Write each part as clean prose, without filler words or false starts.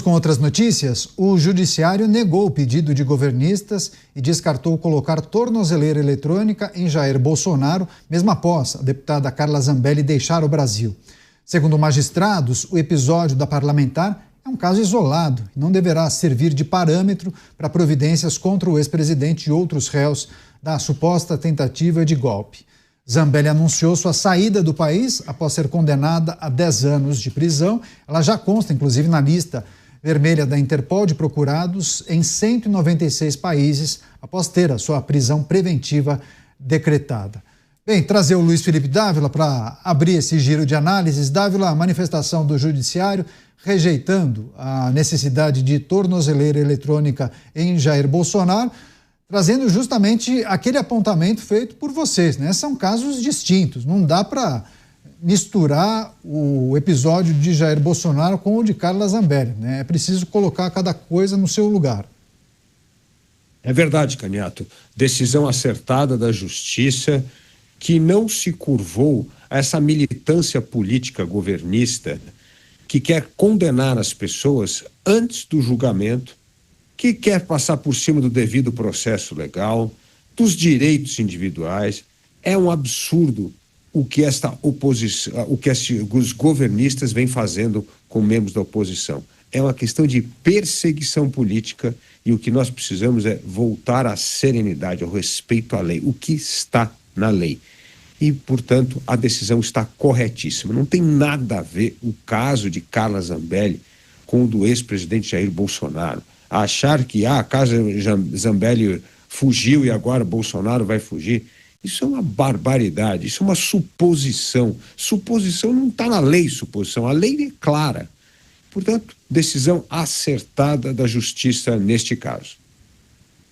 com outras notícias. O Judiciário negou o pedido de governistas e descartou colocar tornozeleira eletrônica em Jair Bolsonaro, mesmo após a deputada Carla Zambelli deixar o Brasil. Segundo magistrados, o episódio da parlamentar é um caso isolado e não deverá servir de parâmetro para providências contra o ex-presidente e outros réus da suposta tentativa de golpe. Zambelli anunciou sua saída do país após ser condenada a 10 anos de prisão. Ela já consta, inclusive, na lista vermelha da Interpol de procurados em 196 países após ter a sua prisão preventiva decretada. Bem, trazer o Luiz Felipe Dávila para abrir esse giro de análises. Dávila, a manifestação do Judiciário rejeitando a necessidade de tornozeleira eletrônica em Jair Bolsonaro, trazendo justamente aquele apontamento feito por vocês, né? São casos distintos, não dá para misturar o episódio de Jair Bolsonaro com o de Carla Zambelli, né? É preciso colocar cada coisa no seu lugar. É verdade, Caniato. Decisão acertada da Justiça que não se curvou a essa militância política governista que quer condenar as pessoas antes do julgamento, que quer passar por cima do devido processo legal, dos direitos individuais. É um absurdo o que esta oposição, os governistas vêm fazendo com membros da oposição. É uma questão de perseguição política e o que nós precisamos é voltar à serenidade, ao respeito à lei, o que está na lei. E, portanto, a decisão está corretíssima. Não tem nada a ver o caso de Carla Zambelli com o do ex-presidente Jair Bolsonaro. Achar que a Carla Zambelli fugiu e agora Bolsonaro vai fugir, isso é uma barbaridade, isso é uma suposição. Suposição não está na lei, suposição, a lei é clara. Portanto, decisão acertada da Justiça neste caso.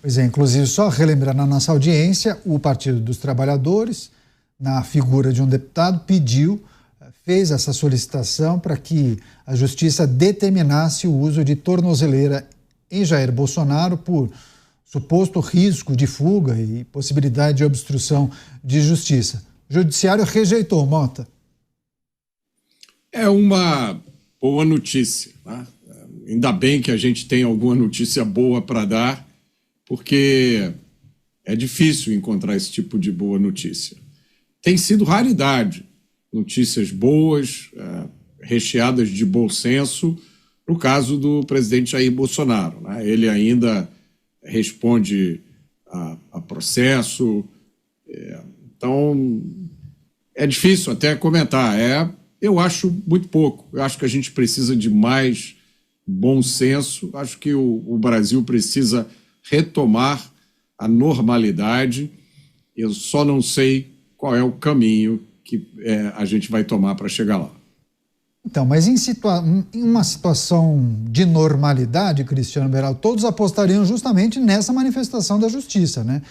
Pois é, inclusive, só relembrar na nossa audiência, o Partido dos Trabalhadores, na figura de um deputado, fez essa solicitação para que a Justiça determinasse o uso de tornozeleira em Jair Bolsonaro por suposto risco de fuga e possibilidade de obstrução de justiça. O Judiciário rejeitou, Mota. É uma boa notícia, né? Ainda bem que a gente tem alguma notícia boa para dar, porque é difícil encontrar esse tipo de boa notícia. Tem sido raridade, notícias boas, recheadas de bom senso, no caso do presidente Jair Bolsonaro, né? Ele ainda responde a processo, então é difícil até comentar. Eu acho muito pouco, eu acho que a gente precisa de mais bom senso, acho que o Brasil precisa retomar a normalidade. Eu só não sei qual é o caminho que a gente vai tomar para chegar lá. Então, mas em uma situação de normalidade, Cristiano Beraldo, todos apostariam justamente nessa manifestação da Justiça, né?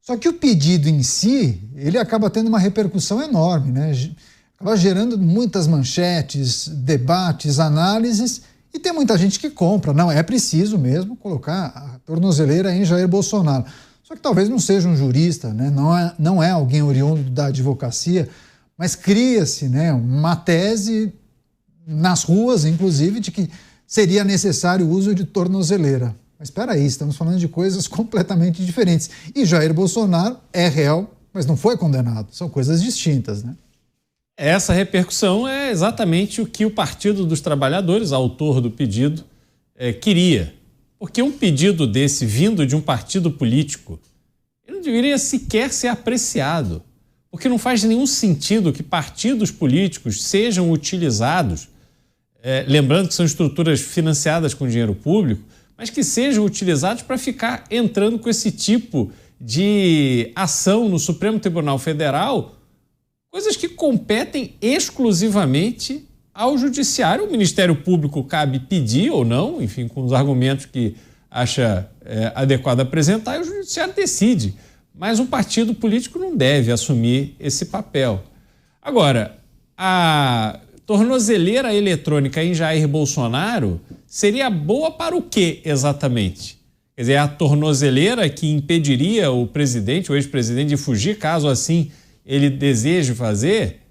Só que o pedido em si, ele acaba tendo uma repercussão enorme, né? Acaba gerando muitas manchetes, debates, análises, e tem muita gente que compra. Não, é preciso mesmo colocar a tornozeleira em Jair Bolsonaro. Só que talvez não seja um jurista, né? Não é alguém oriundo da advocacia, mas cria-se, né, uma tese nas ruas, inclusive, de que seria necessário o uso de tornozeleira. Mas espera aí, estamos falando de coisas completamente diferentes. E Jair Bolsonaro é réu, mas não foi condenado. São coisas distintas, né? Essa repercussão é exatamente o que o Partido dos Trabalhadores, autor do pedido, queria. Porque um pedido desse vindo de um partido político, ele não deveria sequer ser apreciado. Porque não faz nenhum sentido que partidos políticos sejam utilizados, lembrando que são estruturas financiadas com dinheiro público, mas que sejam utilizados para ficar entrando com esse tipo de ação no Supremo Tribunal Federal, coisas que competem exclusivamente ao Judiciário. O Ministério Público cabe pedir ou não, enfim, com os argumentos que acha adequado apresentar, e o Judiciário decide. Mas um partido político não deve assumir esse papel. Agora, a tornozeleira eletrônica em Jair Bolsonaro seria boa para o quê exatamente? Quer dizer, a tornozeleira que impediria o presidente, o ex-presidente, de fugir, caso assim ele deseje fazer,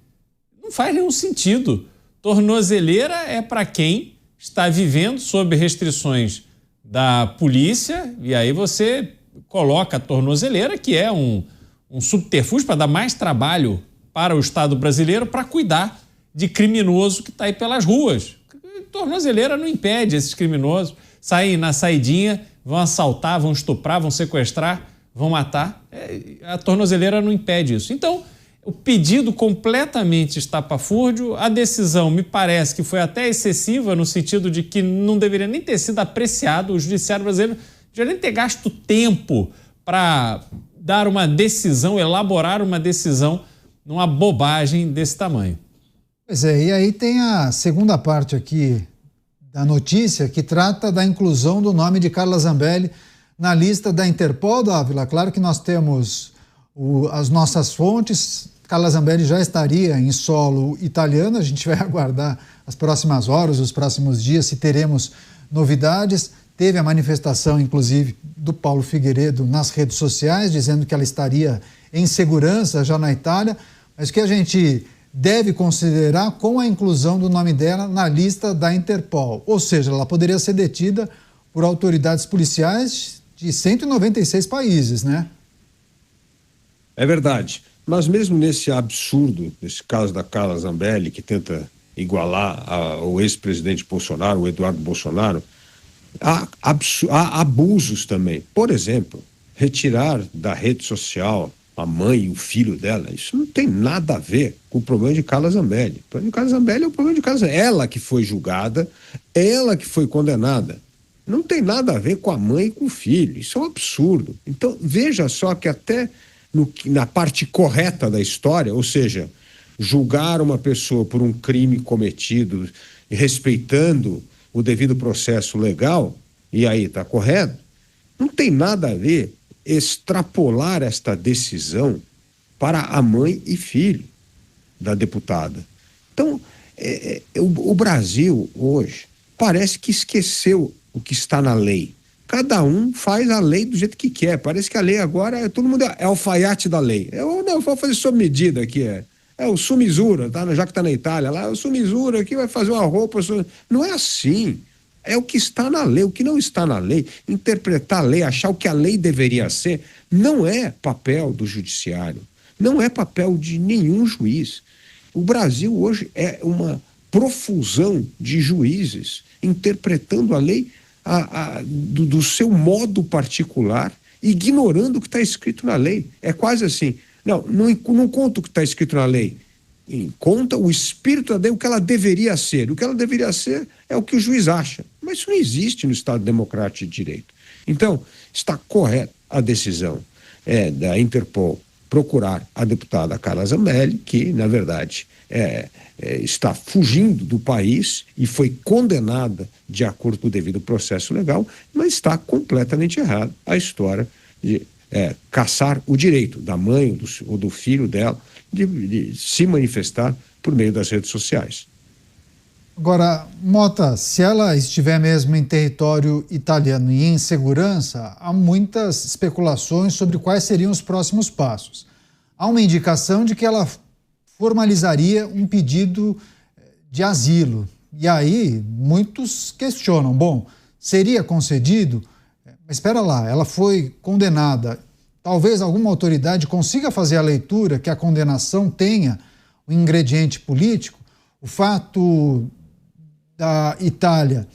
não faz nenhum sentido. Tornozeleira é para quem está vivendo sob restrições da polícia, e aí você coloca a tornozeleira, que é um subterfúgio para dar mais trabalho para o Estado brasileiro para cuidar de criminoso que está aí pelas ruas. Tornozeleira não impede esses criminosos saírem na saidinha, vão assaltar, vão estuprar, vão sequestrar, vão matar. A tornozeleira não impede isso. Então, o pedido completamente estapafúrdio, a decisão me parece que foi até excessiva no sentido de que não deveria nem ter sido apreciado, o judiciário brasileiro não deveria nem ter gasto tempo para dar uma decisão, elaborar uma decisão numa bobagem desse tamanho. Pois é, e aí tem a segunda parte aqui da notícia que trata da inclusão do nome de Carla Zambelli na lista da Interpol, Dávila. Claro que nós temos as nossas fontes. Carla Zambelli já estaria em solo italiano, a gente vai aguardar as próximas horas, os próximos dias, se teremos novidades. Teve a manifestação, inclusive, do Paulo Figueiredo nas redes sociais, dizendo que ela estaria em segurança já na Itália, mas que a gente deve considerar com a inclusão do nome dela na lista da Interpol. Ou seja, ela poderia ser detida por autoridades policiais de 196 países, né? É verdade. Mas mesmo nesse absurdo, nesse caso da Carla Zambelli, que tenta igualar ao ex-presidente Bolsonaro, o Eduardo Bolsonaro, há abusos também. Por exemplo, retirar da rede social a mãe e o filho dela, isso não tem nada a ver com o problema de Carla Zambelli. O problema de Carla Zambelli é o problema de Carla Zambelli. Ela que foi julgada, ela que foi condenada. Não tem nada a ver com a mãe e com o filho. Isso é um absurdo. Então, veja só que até na parte correta da história, ou seja, julgar uma pessoa por um crime cometido respeitando o devido processo legal, e aí está correto, não tem nada a ver extrapolar esta decisão para a mãe e filho da deputada. Então, o Brasil hoje parece que esqueceu o que está na lei. Cada um faz a lei do jeito que quer. Parece que a lei agora, todo mundo é alfaiate da lei. Eu vou fazer sob medida aqui, é o Sumizura, tá? Já que está na Itália, lá, o Sumizura aqui vai fazer uma roupa. Não é assim. É o que está na lei. O que não está na lei, interpretar a lei, achar o que a lei deveria ser, não é papel do judiciário, não é papel de nenhum juiz. O Brasil hoje é uma profusão de juízes interpretando a lei do seu modo particular, ignorando o que está escrito na lei. É quase assim, não conta o que está escrito na lei, conta o espírito da lei, o que ela deveria ser. O que ela deveria ser é o que o juiz acha. Mas isso não existe no Estado Democrático de Direito. Então, está correta a decisão da Interpol procurar a deputada Carla Zambelli, que, na verdade, está fugindo do país e foi condenada de acordo com o devido processo legal, mas está completamente errado a história de caçar o direito da mãe ou do filho dela de se manifestar por meio das redes sociais. Agora, Mota, se ela estiver mesmo em território italiano e em segurança, há muitas especulações sobre quais seriam os próximos passos. Há uma indicação de que ela formalizaria um pedido de asilo. E aí, muitos questionam, bom, seria concedido? Mas espera lá, ela foi condenada. Talvez alguma autoridade consiga fazer a leitura que a condenação tenha um ingrediente político. O fato da Itália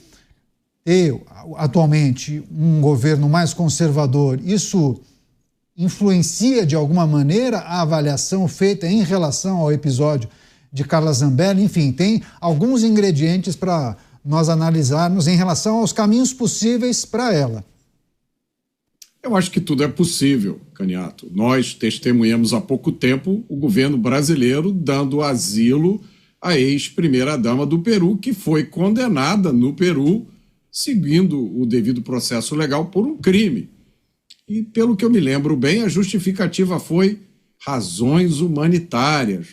ter atualmente um governo mais conservador, isso influencia de alguma maneira a avaliação feita em relação ao episódio de Carla Zambelli? Enfim, tem alguns ingredientes para nós analisarmos em relação aos caminhos possíveis para ela. Eu acho que tudo é possível, Caniato. Nós testemunhamos há pouco tempo o governo brasileiro dando asilo à ex-primeira-dama do Peru, que foi condenada no Peru, seguindo o devido processo legal, por um crime. E, pelo que eu me lembro bem, a justificativa foi razões humanitárias.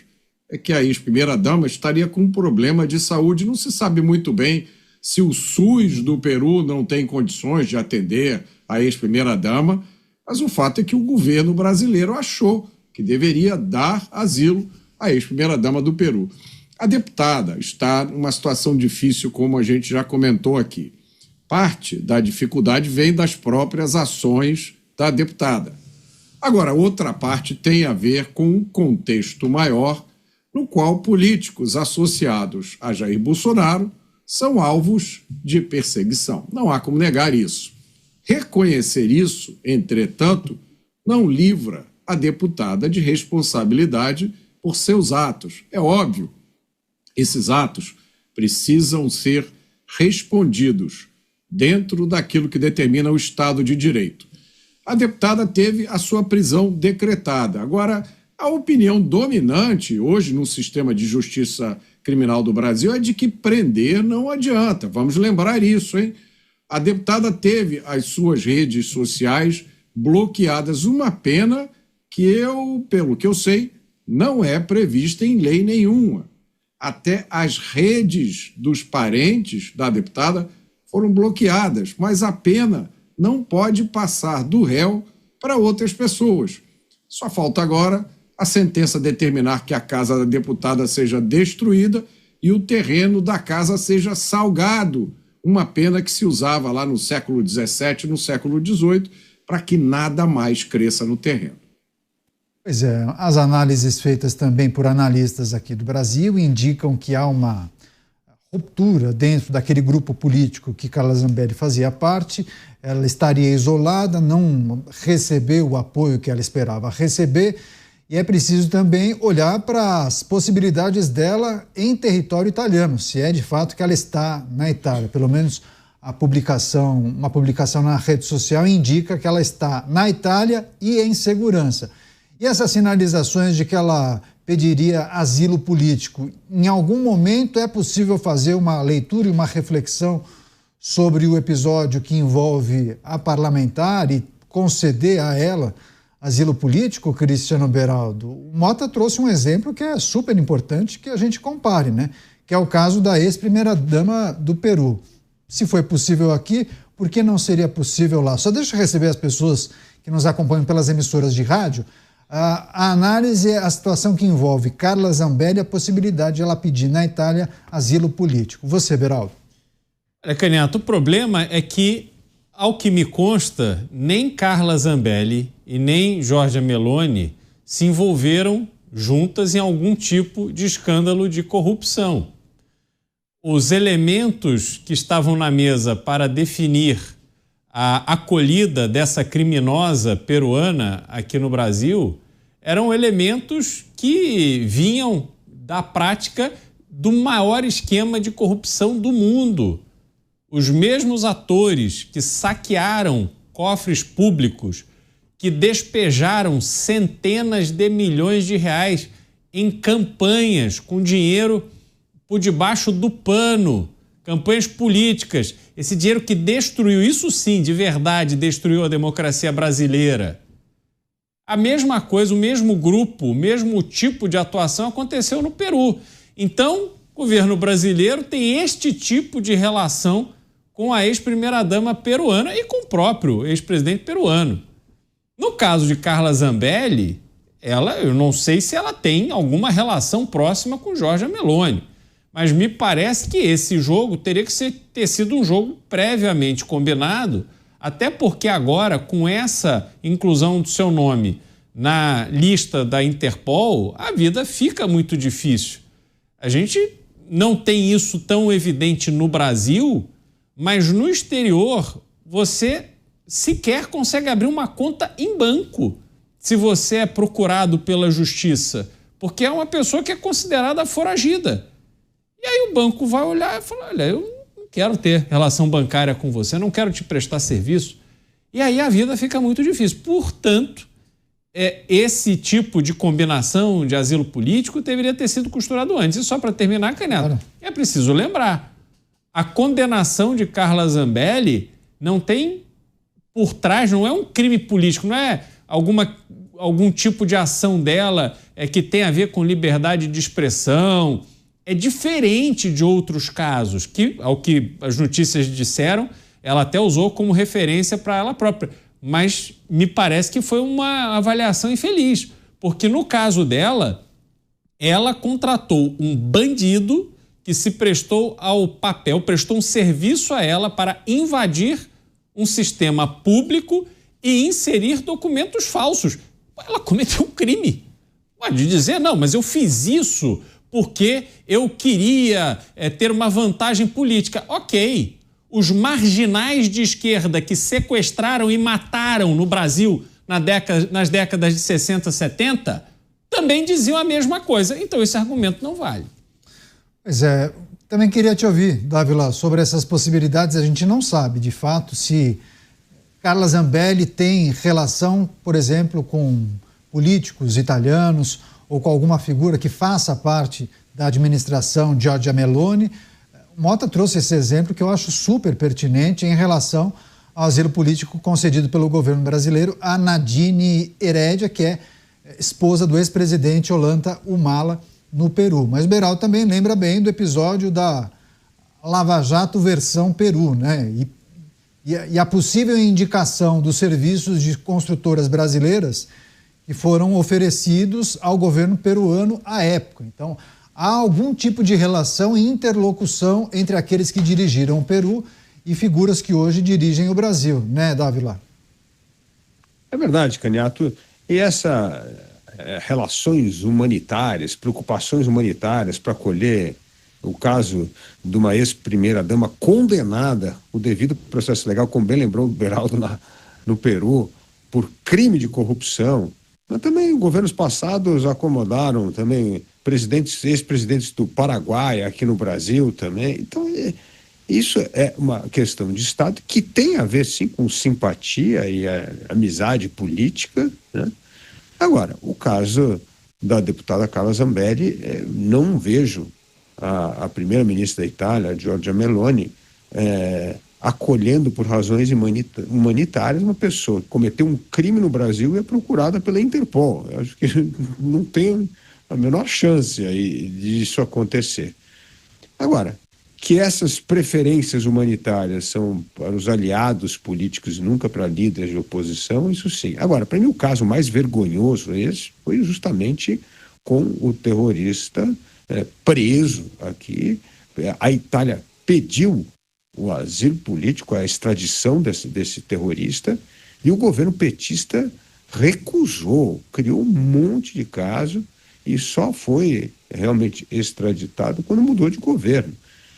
É que a ex-primeira-dama estaria com um problema de saúde. Não se sabe muito bem se o SUS do Peru não tem condições de atender a ex-primeira-dama, mas o fato é que o governo brasileiro achou que deveria dar asilo à ex-primeira-dama do Peru. A deputada está numa situação difícil, como a gente já comentou aqui. Parte da dificuldade vem das próprias ações da deputada. Agora, outra parte tem a ver com um contexto maior, no qual políticos associados a Jair Bolsonaro são alvos de perseguição. Não há como negar isso. Reconhecer isso, entretanto, não livra a deputada de responsabilidade por seus atos. É óbvio, esses atos precisam ser respondidos dentro daquilo que determina o Estado de Direito. A deputada teve a sua prisão decretada. Agora, a opinião dominante hoje no sistema de justiça criminal do Brasil é de que prender não adianta. Vamos lembrar isso, hein? A deputada teve as suas redes sociais bloqueadas, uma pena que pelo que eu sei, não é prevista em lei nenhuma. Até as redes dos parentes da deputada foram bloqueadas, mas a pena não pode passar do réu para outras pessoas. Só falta agora a sentença determinar que a casa da deputada seja destruída e o terreno da casa seja salgado, uma pena que se usava lá no século XVII, no século XVIII, para que nada mais cresça no terreno. Pois é, as análises feitas também por analistas aqui do Brasil indicam que há uma ruptura dentro daquele grupo político que Carla Zambelli fazia parte. Ela estaria isolada, não recebeu o apoio que ela esperava receber, e é preciso também olhar para as possibilidades dela em território italiano, se é de fato que ela está na Itália. Pelo menos uma publicação na rede social indica que ela está na Itália e em segurança. E essas sinalizações de que ela pediria asilo político, em algum momento é possível fazer uma leitura e uma reflexão sobre o episódio que envolve a parlamentar e conceder a ela asilo político, Cristiano Beraldo? O Mota trouxe um exemplo que é super importante que a gente compare, né? Que é o caso da ex-primeira-dama do Peru. Se foi possível aqui, por que não seria possível lá? Só deixa eu receber as pessoas que nos acompanham pelas emissoras de rádio. A análise é a situação que envolve Carla Zambelli e a possibilidade de ela pedir na Itália asilo político. Você, Beraldo. Olha, Canhato, o problema é que, ao que me consta, nem Carla Zambelli e nem Giorgia Meloni se envolveram juntas em algum tipo de escândalo de corrupção. Os elementos que estavam na mesa para definir a acolhida dessa criminosa peruana aqui no Brasil eram elementos que vinham da prática do maior esquema de corrupção do mundo. Os mesmos atores que saquearam cofres públicos, que despejaram centenas de milhões de reais em campanhas com dinheiro por debaixo do pano, campanhas políticas, esse dinheiro que destruiu, isso sim, de verdade, destruiu a democracia brasileira. A mesma coisa, o mesmo grupo, o mesmo tipo de atuação aconteceu no Peru. Então, o governo brasileiro tem este tipo de relação com a ex-primeira-dama peruana e com o próprio ex-presidente peruano. No caso de Carla Zambelli, eu não sei se ela tem alguma relação próxima com Giorgia Meloni, mas me parece que esse jogo teria que ter sido um jogo previamente combinado, até porque agora, com essa inclusão do seu nome na lista da Interpol, a vida fica muito difícil. A gente não tem isso tão evidente no Brasil, mas no exterior você sequer consegue abrir uma conta em banco se você é procurado pela justiça, porque é uma pessoa que é considerada foragida. E aí o banco vai olhar e falar, olha, eu não quero ter relação bancária com você, não quero te prestar serviço. E aí a vida fica muito difícil. Portanto, esse tipo de combinação de asilo político deveria ter sido costurado antes. E só para terminar, Canela, é preciso lembrar, a condenação de Carla Zambelli não tem por trás, não é um crime político, não é algum tipo de ação dela que tem a ver com liberdade de expressão. É diferente de outros casos, que, ao que as notícias disseram, ela até usou como referência para ela própria. Mas me parece que foi uma avaliação infeliz, porque no caso dela, Ela contratou um bandido que se prestou ao papel, prestou um serviço a ela para invadir um sistema público e inserir documentos falsos. Ela cometeu um crime. Pode dizer, não, mas eu fiz isso porque eu queria ter uma vantagem política. Ok, os marginais de esquerda que sequestraram e mataram no Brasil nas décadas de 60, 70, também diziam a mesma coisa. Então esse argumento não vale. Pois é, também queria te ouvir, Dávila, sobre essas possibilidades. A gente não sabe, de fato, se Carla Zambelli tem relação, por exemplo, com políticos italianos ou com alguma figura que faça parte da administração Giorgia Meloni. Mota trouxe esse exemplo que eu acho super pertinente em relação ao asilo político concedido pelo governo brasileiro a Nadine Heredia, que é esposa do ex-presidente Ollanta Humala, no Peru. Mas o Beraldo também lembra bem do episódio da Lava Jato versão Peru, né? E a possível indicação dos serviços de construtoras brasileiras que foram oferecidos ao governo peruano à época. Então, há algum tipo de relação e interlocução entre aqueles que dirigiram o Peru e figuras que hoje dirigem o Brasil, né, Dávila? É verdade, Caniato. E essa relações humanitárias, preocupações humanitárias para acolher o caso de uma ex-primeira-dama condenada, o devido processo legal, como bem lembrou o Beraldo no Peru, por crime de corrupção. Mas também governos passados acomodaram também ex-presidentes do Paraguai aqui no Brasil também. Então, isso é uma questão de Estado que tem a ver, sim, com simpatia e amizade política, né? Agora, o caso da deputada Carla Zambelli, não vejo a primeira-ministra da Itália, Giorgia Meloni, acolhendo por razões humanitárias uma pessoa que cometeu um crime no Brasil e é procurada pela Interpol. Eu acho que não tem a menor chance aí disso acontecer. Agora, que essas preferências humanitárias são para os aliados políticos e nunca para líderes de oposição, isso sim. Agora, para mim o caso mais vergonhoso esse foi justamente com o terrorista preso aqui. A Itália pediu o asilo político, a extradição desse terrorista, e o governo petista recusou, criou um monte de caso e só foi realmente extraditado quando mudou de governo.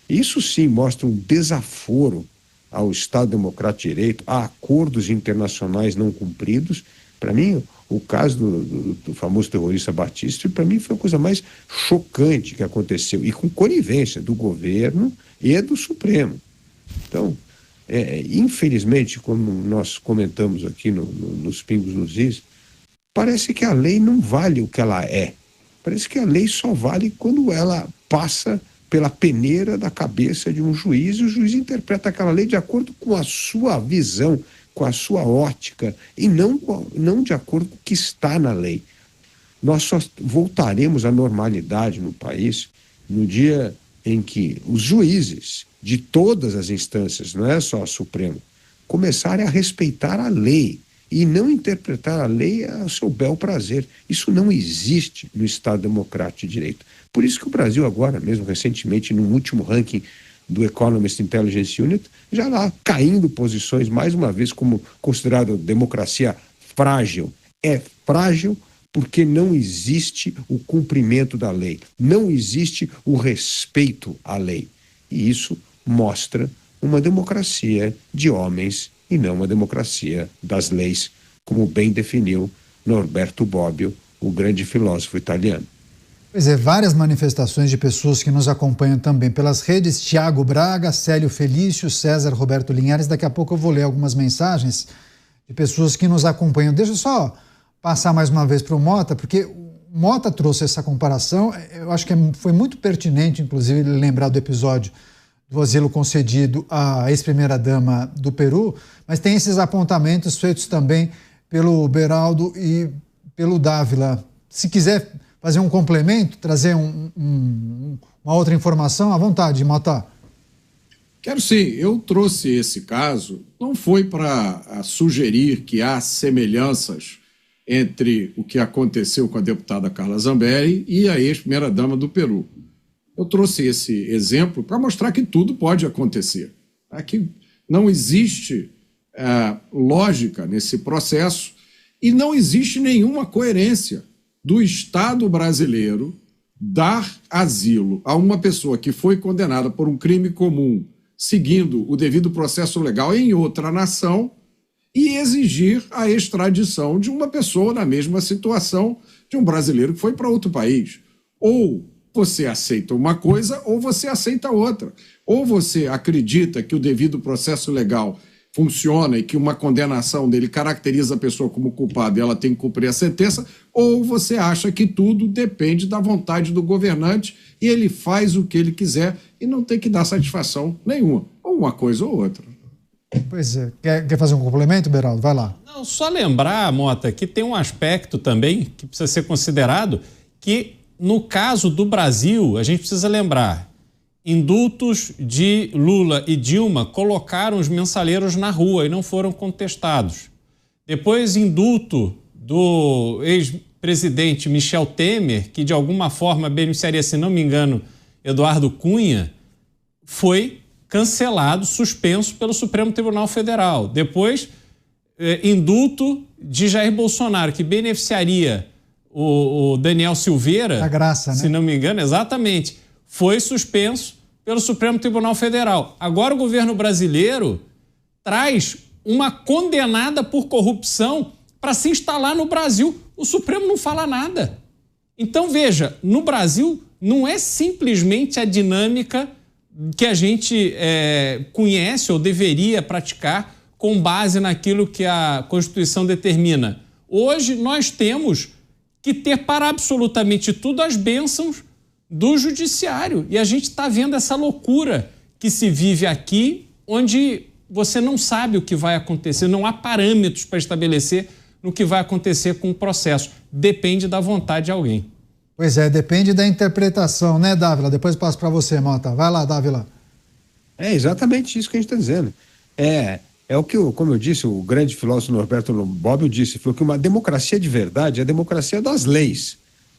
Isso sim mostra um desaforo ao Estado Democrático de Direito, a acordos internacionais não cumpridos. Para mim, o caso do famoso terrorista Batista, para mim foi a coisa mais chocante que aconteceu, e com conivência do governo e do Supremo. Então, infelizmente, como nós comentamos aqui nos Pingos nos Is, parece que a lei não vale o que ela é. Parece que a lei só vale quando ela passa pela peneira da cabeça de um juiz, e o juiz interpreta aquela lei de acordo com a sua visão, com a sua ótica, e não de acordo com o que está na lei. Nós só voltaremos à normalidade no país no dia em que os juízes de todas as instâncias, não é só a Suprema, começarem a respeitar a lei e não interpretar a lei ao seu bel prazer. Isso não existe no Estado Democrático de Direito. Por isso que o Brasil agora, mesmo recentemente, no último ranking do Economist Intelligence Unit, já lá caindo posições, mais uma vez, como considerado democracia frágil. É frágil porque não existe o cumprimento da lei, não existe o respeito à lei. E isso mostra uma democracia de homens e não uma democracia das leis, como bem definiu Norberto Bobbio, o grande filósofo italiano. Pois é, várias manifestações de pessoas que nos acompanham também pelas redes. Tiago Braga, Célio Felício, César Roberto Linhares. Daqui a pouco eu vou ler algumas mensagens de pessoas que nos acompanham. Deixa eu só passar mais uma vez para o Mota, porque o Mota trouxe essa comparação. Eu acho que foi muito pertinente, inclusive, lembrar do episódio do asilo concedido à ex-primeira-dama do Peru, mas tem esses apontamentos feitos também pelo Beraldo e pelo Dávila. Se quiser fazer um complemento, trazer uma outra informação, à vontade, Mota. Quero sim. Eu trouxe esse caso, não foi para sugerir que há semelhanças entre o que aconteceu com a deputada Carla Zambelli e a ex-primeira-dama do Peru. Eu trouxe esse exemplo para mostrar que tudo pode acontecer. Que não existe lógica nesse processo e não existe nenhuma coerência do Estado brasileiro dar asilo a uma pessoa que foi condenada por um crime comum, seguindo o devido processo legal em outra nação, e exigir a extradição de uma pessoa na mesma situação de um brasileiro que foi para outro país. Ou você aceita uma coisa ou você aceita outra. Ou você acredita que o devido processo legal funciona e que uma condenação dele caracteriza a pessoa como culpada e ela tem que cumprir a sentença, ou você acha que tudo depende da vontade do governante e ele faz o que ele quiser e não tem que dar satisfação nenhuma. Ou uma coisa ou outra. Pois é. Quer fazer um complemento, Beraldo? Vai lá. Não, só lembrar, Mota, que tem um aspecto também que precisa ser considerado, que no caso do Brasil, a gente precisa lembrar, indultos de Lula e Dilma colocaram os mensaleiros na rua e não foram contestados. Depois, indulto do ex-presidente Michel Temer, que de alguma forma beneficiaria, se não me engano, Eduardo Cunha, foi cancelado, suspenso pelo Supremo Tribunal Federal. Depois, indulto de Jair Bolsonaro, que beneficiaria o Daniel Silveira, a graça, né? Se não me engano, exatamente, foi suspenso pelo Supremo Tribunal Federal. Agora o governo brasileiro traz uma condenada por corrupção para se instalar no Brasil. O Supremo não fala nada. Então, veja, no Brasil não é simplesmente a dinâmica que a gente conhece ou deveria praticar com base naquilo que a Constituição determina. Hoje nós temos que ter para absolutamente tudo as bênçãos do judiciário. E a gente está vendo essa loucura que se vive aqui, onde você não sabe o que vai acontecer, não há parâmetros para estabelecer no que vai acontecer com o processo. Depende da vontade de alguém. Pois é, depende da interpretação, né, Dávila? Depois passo para você, Mota. Vai lá, Dávila. É exatamente isso que a gente está dizendo. É o que, como eu disse, o grande filósofo Norberto Bobbio disse, foi que uma democracia de verdade é a democracia das leis.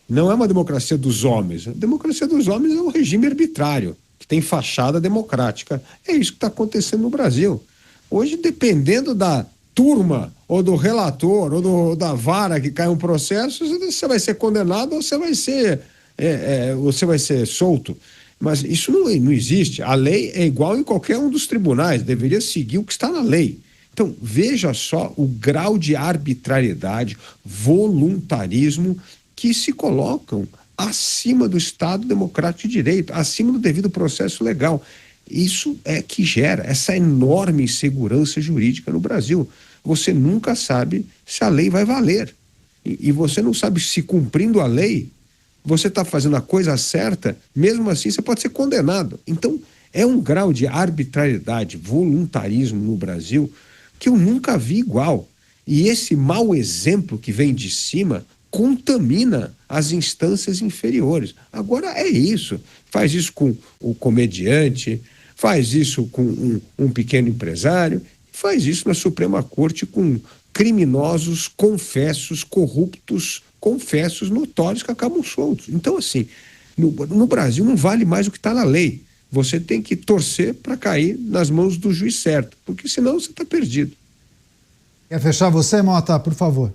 Não é uma democracia dos homens. A democracia dos homens é um regime arbitrário, que tem fachada democrática. É isso que está acontecendo no Brasil. Hoje, dependendo da turma, ou do relator, ou da vara que cai um processo, você vai ser condenado ou você vai ser solto. Mas isso não existe. A lei é igual em qualquer um dos tribunais, deveria seguir o que está na lei. Então, veja só o grau de arbitrariedade, voluntarismo que se colocam acima do Estado Democrático de Direito, acima do devido processo legal. Isso é que gera essa enorme insegurança jurídica no Brasil. Você nunca sabe se a lei vai valer. E você não sabe se, cumprindo a lei, você está fazendo a coisa certa, mesmo assim você pode ser condenado. Então, é um grau de arbitrariedade, voluntarismo no Brasil que eu nunca vi igual. E esse mau exemplo que vem de cima contamina as instâncias inferiores. Agora é isso. Faz isso com o comediante, faz isso com um pequeno empresário, faz isso na Suprema Corte com criminosos, confessos, corruptos, confessos, notórios que acabam soltos. Então, assim, no Brasil não vale mais o que está na lei. Você tem que torcer para cair nas mãos do juiz certo, porque senão você está perdido. Quer fechar você, Mota, por favor?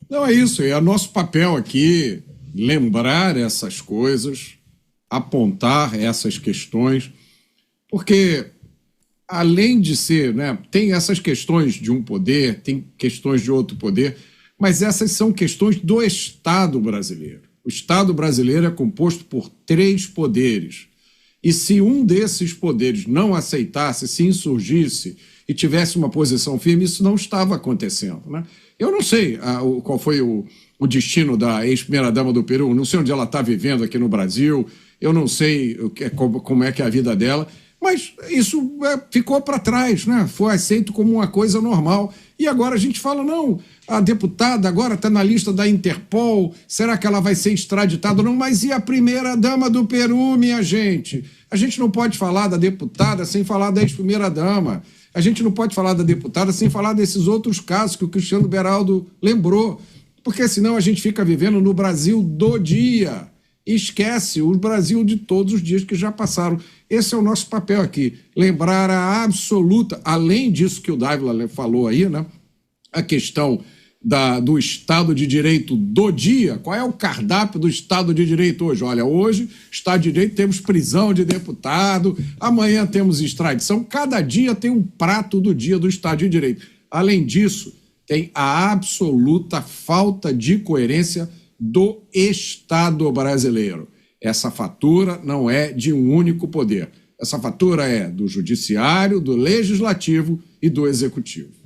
Não, é isso. É nosso papel aqui lembrar essas coisas, apontar essas questões, porque além de ser, né, tem essas questões de um poder, tem questões de outro poder, mas essas são questões do Estado brasileiro. O Estado brasileiro é composto por 3 poderes. E se um desses poderes não aceitasse, se insurgisse e tivesse uma posição firme, isso não estava acontecendo, né? Eu não sei qual foi o destino da ex-primeira-dama do Peru, não sei onde ela está vivendo aqui no Brasil, eu não sei como é que é a vida dela, mas isso ficou para trás, né? Foi aceito como uma coisa normal. E agora a gente fala, não, a deputada agora está na lista da Interpol, será que ela vai ser extraditada ou não? Mas e a primeira-dama do Peru, minha gente? A gente não pode falar da deputada sem falar da ex-primeira-dama. A gente não pode falar da deputada sem falar desses outros casos que o Cristiano Beraldo lembrou. Porque senão a gente fica vivendo no Brasil do dia. Esquece o Brasil de todos os dias que já passaram. Esse é o nosso papel aqui. Lembrar a absoluta, além disso que o Dávila falou aí, né? A questão do Estado de Direito do dia. Qual é o cardápio do Estado de Direito hoje? Olha, hoje, Estado de Direito, temos prisão de deputado, amanhã temos extradição, cada dia tem um prato do dia do Estado de Direito. Além disso, tem a absoluta falta de coerência do Estado brasileiro. Essa fatura não é de um único poder. Essa fatura é do Judiciário, do Legislativo e do Executivo.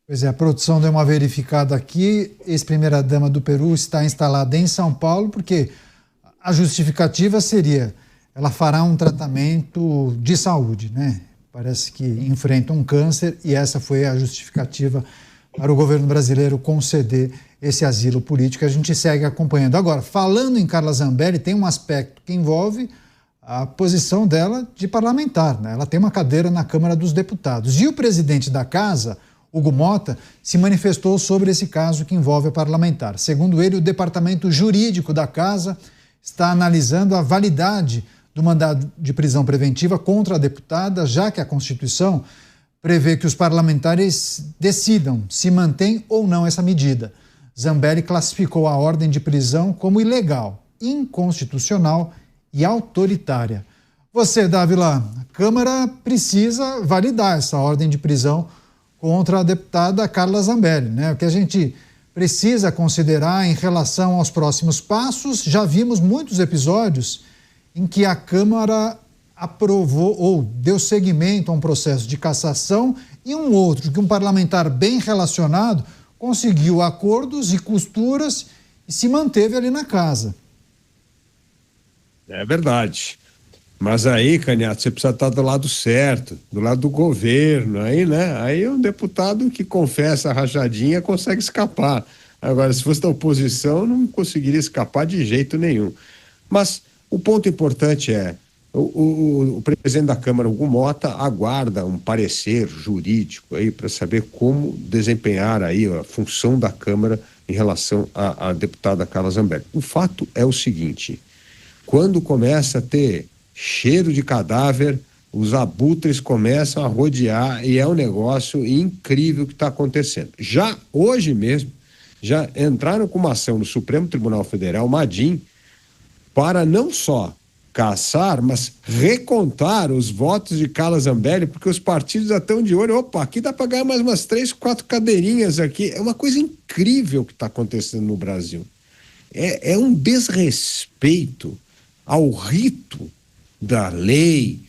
Pois é, a produção deu uma verificada aqui. Ex-primeira-dama do Peru está instalada em São Paulo, porque a justificativa seria ela fará um tratamento de saúde, né? Parece que enfrenta um câncer e essa foi a justificativa para o governo brasileiro conceder esse asilo político. A gente segue acompanhando. Agora, falando em Carla Zambelli, tem um aspecto que envolve a posição dela de parlamentar, né? Ela tem uma cadeira na Câmara dos Deputados. E o presidente da casa, Hugo Mota, se manifestou sobre esse caso que envolve a parlamentar. Segundo ele, o departamento jurídico da casa está analisando a validade do mandado de prisão preventiva contra a deputada, já que a Constituição prevê que os parlamentares decidam se mantém ou não essa medida. Zambelli classificou a ordem de prisão como ilegal, inconstitucional e autoritária. Você, Dávila, a Câmara precisa validar essa ordem de prisão contra a deputada Carla Zambelli, né? O que a gente precisa considerar em relação aos próximos passos, já vimos muitos episódios em que a Câmara aprovou ou deu seguimento a um processo de cassação e um outro, que um parlamentar bem relacionado conseguiu acordos e costuras e se manteve ali na casa. É verdade. Mas aí, Canhato, você precisa estar do lado certo, do lado do governo, aí, né? Aí um deputado que confessa a rachadinha consegue escapar. Agora, se fosse da oposição, não conseguiria escapar de jeito nenhum. Mas o ponto importante é, o presidente da Câmara, Hugo Mota, aguarda um parecer jurídico aí para saber como desempenhar aí a função da Câmara em relação à deputada Carla Zambelli. O fato é o seguinte, quando começa a ter cheiro de cadáver, os abutres começam a rodear e é um negócio incrível que está acontecendo. Já hoje mesmo, já entraram com uma ação no Supremo Tribunal Federal, Madin, para não só caçar, mas recontar os votos de Carla Zambelli, porque os partidos já estão de olho, opa, aqui dá para ganhar mais umas 3, 4 cadeirinhas aqui. É uma coisa incrível que está acontecendo no Brasil. É um desrespeito ao rito da lei,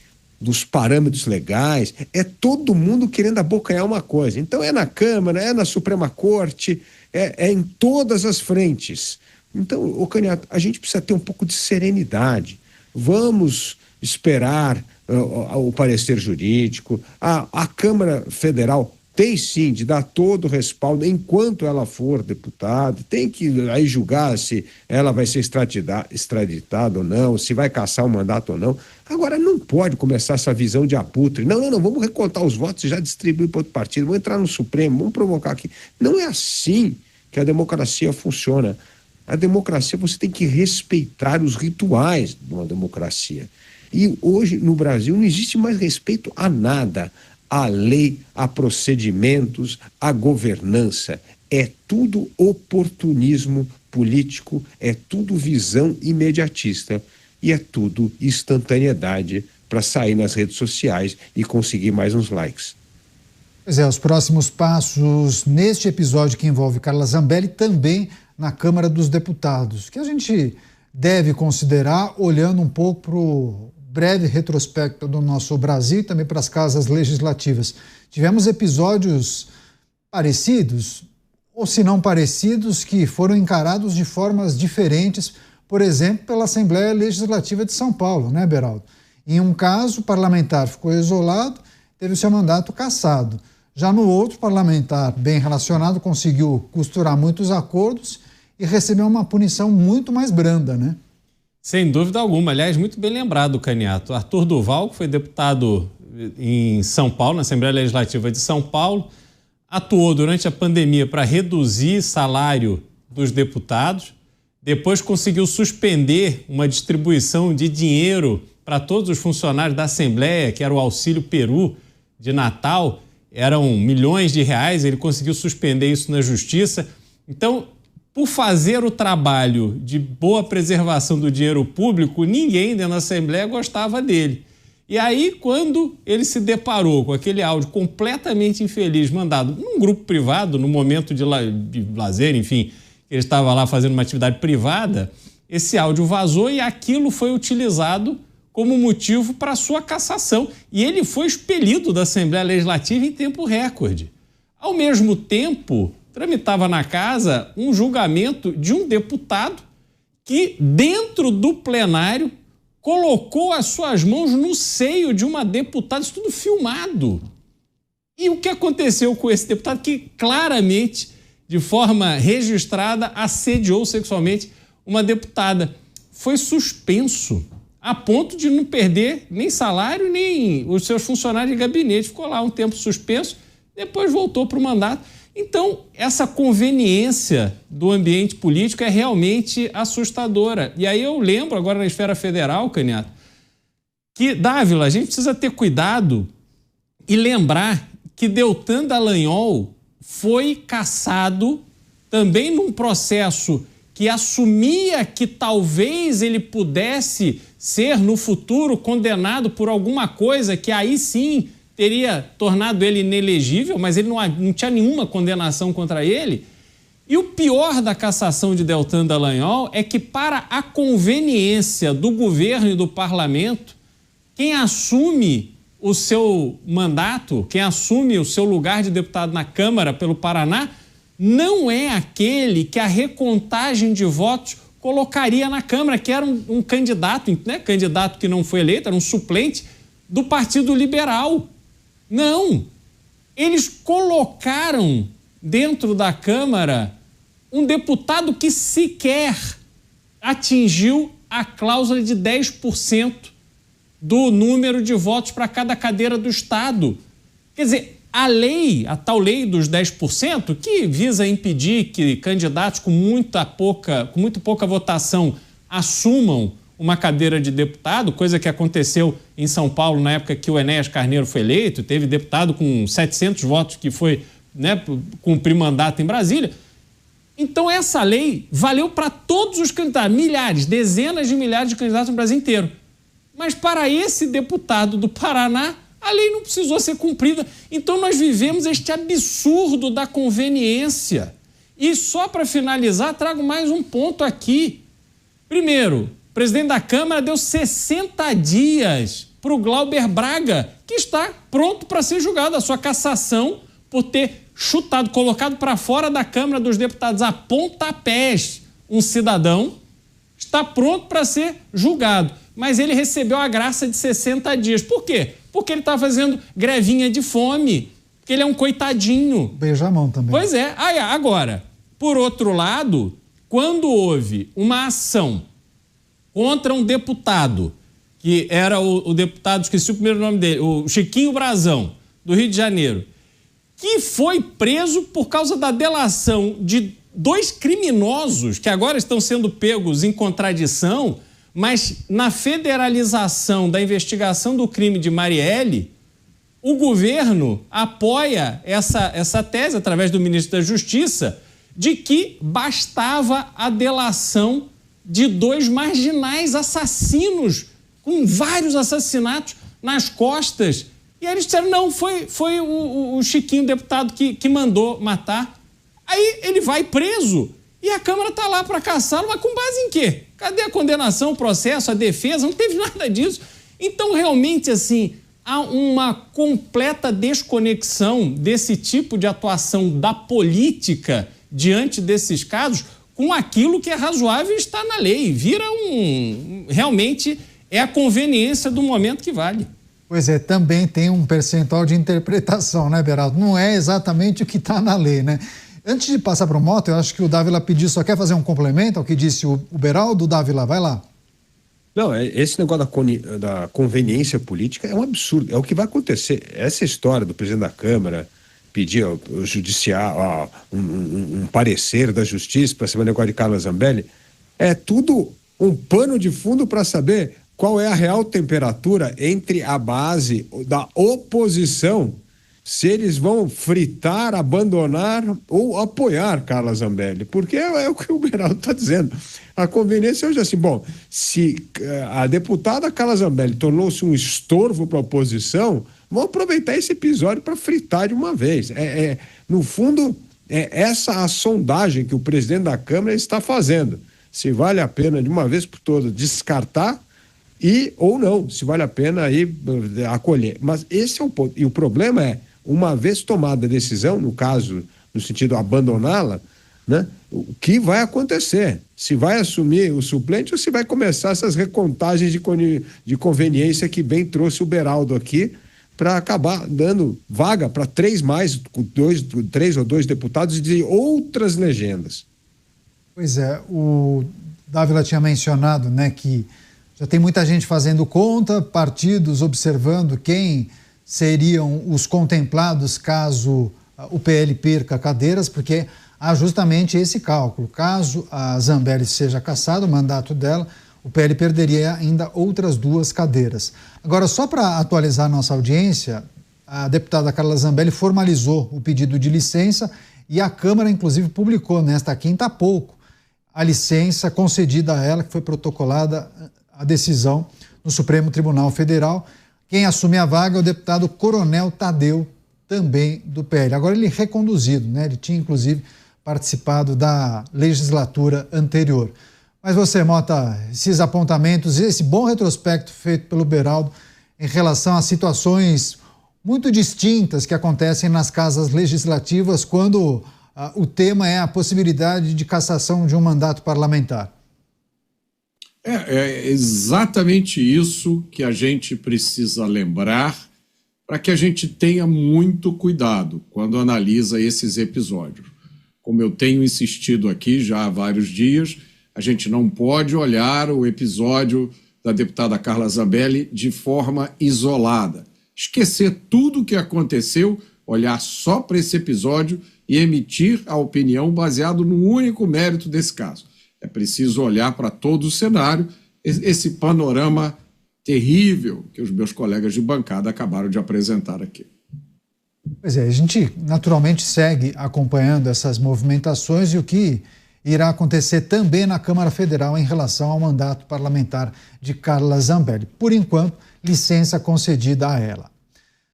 dos parâmetros legais, é todo mundo querendo abocanhar uma coisa. Então é na Câmara, é na Suprema Corte, é em todas as frentes. Então, ô Canhato, a gente precisa ter um pouco de serenidade. Vamos esperar o parecer jurídico. A Câmara Federal tem sim de dar todo o respaldo enquanto ela for deputada, tem que aí julgar se ela vai ser extraditada ou não, se vai caçar o mandato ou não. Agora não pode começar essa visão de abutre, não, vamos recontar os votos e já distribuir para outro partido, vamos entrar no Supremo, vamos provocar aqui. Não é assim que a democracia funciona. A democracia, você tem que respeitar os rituais de uma democracia. E hoje no Brasil não existe mais respeito a nada. A lei, a procedimentos, a governança. É tudo oportunismo político, é tudo visão imediatista e é tudo instantaneidade para sair nas redes sociais e conseguir mais uns likes. Pois é, os próximos passos neste episódio que envolve Carla Zambelli também na Câmara dos Deputados, que a gente deve considerar olhando um pouco para o breve retrospecto do nosso Brasil e também para as casas legislativas. Tivemos episódios parecidos, ou se não parecidos, que foram encarados de formas diferentes, por exemplo, pela Assembleia Legislativa de São Paulo, né, Beraldo? Em um caso, o parlamentar ficou isolado, teve o seu mandato cassado. Já no outro, parlamentar bem relacionado conseguiu costurar muitos acordos e recebeu uma punição muito mais branda, né? Sem dúvida alguma. Aliás, muito bem lembrado, Canhato. Arthur Duval, que foi deputado em São Paulo, na Assembleia Legislativa de São Paulo, atuou durante a pandemia para reduzir salário dos deputados, depois conseguiu suspender uma distribuição de dinheiro para todos os funcionários da Assembleia, que era o Auxílio Peru de Natal, eram milhões de reais, ele conseguiu suspender isso na Justiça. Então, por fazer o trabalho de boa preservação do dinheiro público, ninguém dentro da Assembleia gostava dele. E aí, quando ele se deparou com aquele áudio completamente infeliz, mandado num grupo privado, no momento de lazer, enfim, ele estava lá fazendo uma atividade privada, esse áudio vazou e aquilo foi utilizado como motivo para sua cassação. E ele foi expelido da Assembleia Legislativa em tempo recorde. Ao mesmo tempo, tramitava na casa um julgamento de um deputado que, dentro do plenário, colocou as suas mãos no seio de uma deputada, isso tudo filmado. E o que aconteceu com esse deputado que claramente, de forma registrada, assediou sexualmente uma deputada? Foi suspenso, a ponto de não perder nem salário, nem os seus funcionários de gabinete. Ficou lá um tempo suspenso, depois voltou para o mandato. Então, essa conveniência do ambiente político é realmente assustadora. E aí eu lembro agora na esfera federal, Canhoto, que, Dávila, a gente precisa ter cuidado e lembrar que Deltan Dallagnol foi cassado também num processo que assumia que talvez ele pudesse ser no futuro condenado por alguma coisa que aí sim teria tornado ele inelegível, mas ele não tinha nenhuma condenação contra ele. E o pior da cassação de Deltan Dallagnol é que, para a conveniência do governo e do parlamento, quem assume o seu mandato, quem assume o seu lugar de deputado na Câmara pelo Paraná, não é aquele que a recontagem de votos colocaria na Câmara, que era um candidato, né? Candidato que não foi eleito, era um suplente do Partido Liberal. Não, eles colocaram dentro da Câmara um deputado que sequer atingiu a cláusula de 10% do número de votos para cada cadeira do Estado. Quer dizer, a tal lei dos 10%, que visa impedir que candidatos com muito pouca votação assumam uma cadeira de deputado, coisa que aconteceu em São Paulo na época que o Enéas Carneiro foi eleito, teve deputado com 700 votos que foi, né, cumprir mandato em Brasília. Então essa lei valeu para todos os candidatos, milhares, dezenas de milhares de candidatos no Brasil inteiro. Mas para esse deputado do Paraná, a lei não precisou ser cumprida. Então nós vivemos este absurdo da conveniência. E só para finalizar, trago mais um ponto aqui. Primeiro, o presidente da Câmara deu 60 dias para o Glauber Braga, que está pronto para ser julgado. A sua cassação por ter chutado, colocado para fora da Câmara dos Deputados a pontapés um cidadão, está pronto para ser julgado. Mas ele recebeu a graça de 60 dias. Por quê? Porque ele está fazendo grevinha de fome, porque ele é um coitadinho. Beija a mão também. Pois é. Agora, por outro lado, quando houve uma ação contra um deputado, que era o deputado, esqueci o primeiro nome dele, o Chiquinho Brazão, do Rio de Janeiro, que foi preso por causa da delação de 2 criminosos que agora estão sendo pegos em contradição, mas na federalização da investigação do crime de Marielle, o governo apoia essa tese, através do ministro da Justiça, de que bastava a delação de 2 marginais assassinos, com vários assassinatos nas costas. E aí eles disseram, não, foi o Chiquinho, deputado, que mandou matar. Aí ele vai preso e a Câmara está lá para caçá-lo, mas com base em quê? Cadê a condenação, o processo, a defesa? Não teve nada disso. Então, realmente, assim, há uma completa desconexão desse tipo de atuação da política diante desses casos com aquilo que é razoável e está na lei. Vira realmente é a conveniência do momento que vale. Pois é, também tem um percentual de interpretação, né, Beraldo? Não é exatamente o que está na lei, né? Antes de passar para o Mota, eu acho que o Dávila pediu, só quer fazer um complemento ao que disse o Beraldo. Dávila, vai lá. Não, esse negócio da conveniência política é um absurdo, é o que vai acontecer. Essa história do presidente da Câmara pedir o judiciário, um parecer da justiça para saber o negócio de Carla Zambelli, é tudo um pano de fundo para saber qual é a real temperatura entre a base da oposição, se eles vão fritar, abandonar ou apoiar Carla Zambelli, porque é o que o Beraldo está dizendo. A conveniência hoje é assim, bom, se a deputada Carla Zambelli tornou-se um estorvo para a oposição, vamos aproveitar esse episódio para fritar de uma vez. No fundo, é essa a sondagem que o presidente da Câmara está fazendo. Se vale a pena, de uma vez por todas, descartar ou não, se vale a pena aí acolher. Mas esse é o ponto. E o problema é, uma vez tomada a decisão, no caso, no sentido de abandoná-la, né, o que vai acontecer? Se vai assumir o suplente ou se vai começar essas recontagens de conveniência que bem trouxe o Beraldo aqui, para acabar dando vaga para três ou dois deputados de outras legendas. Pois é, o Dávila tinha mencionado, né, que já tem muita gente fazendo conta, partidos observando quem seriam os contemplados caso o PL perca cadeiras, porque há justamente esse cálculo. Caso a Zambelli seja cassada, o mandato dela, o PL perderia ainda outras 2 cadeiras. Agora, só para atualizar nossa audiência, a deputada Carla Zambelli formalizou o pedido de licença e a Câmara, inclusive, publicou nesta quinta há pouco a licença concedida a ela, que foi protocolada a decisão no Supremo Tribunal Federal. Quem assume a vaga é o deputado Coronel Tadeu, também do PL. Agora ele é reconduzido, né? Ele tinha, inclusive, participado da legislatura anterior. Mas você, Mota, esses apontamentos, esse bom retrospecto feito pelo Beraldo em relação a situações muito distintas que acontecem nas casas legislativas quando o tema é a possibilidade de cassação de um mandato parlamentar. É exatamente isso que a gente precisa lembrar para que a gente tenha muito cuidado quando analisa esses episódios. Como eu tenho insistido aqui já há vários dias, a gente não pode olhar o episódio da deputada Carla Zambelli de forma isolada. Esquecer tudo o que aconteceu, olhar só para esse episódio e emitir a opinião baseado no único mérito desse caso. É preciso olhar para todo o cenário, esse panorama terrível que os meus colegas de bancada acabaram de apresentar aqui. Pois é, a gente naturalmente segue acompanhando essas movimentações e o que irá acontecer também na Câmara Federal em relação ao mandato parlamentar de Carla Zambelli. Por enquanto, licença concedida a ela.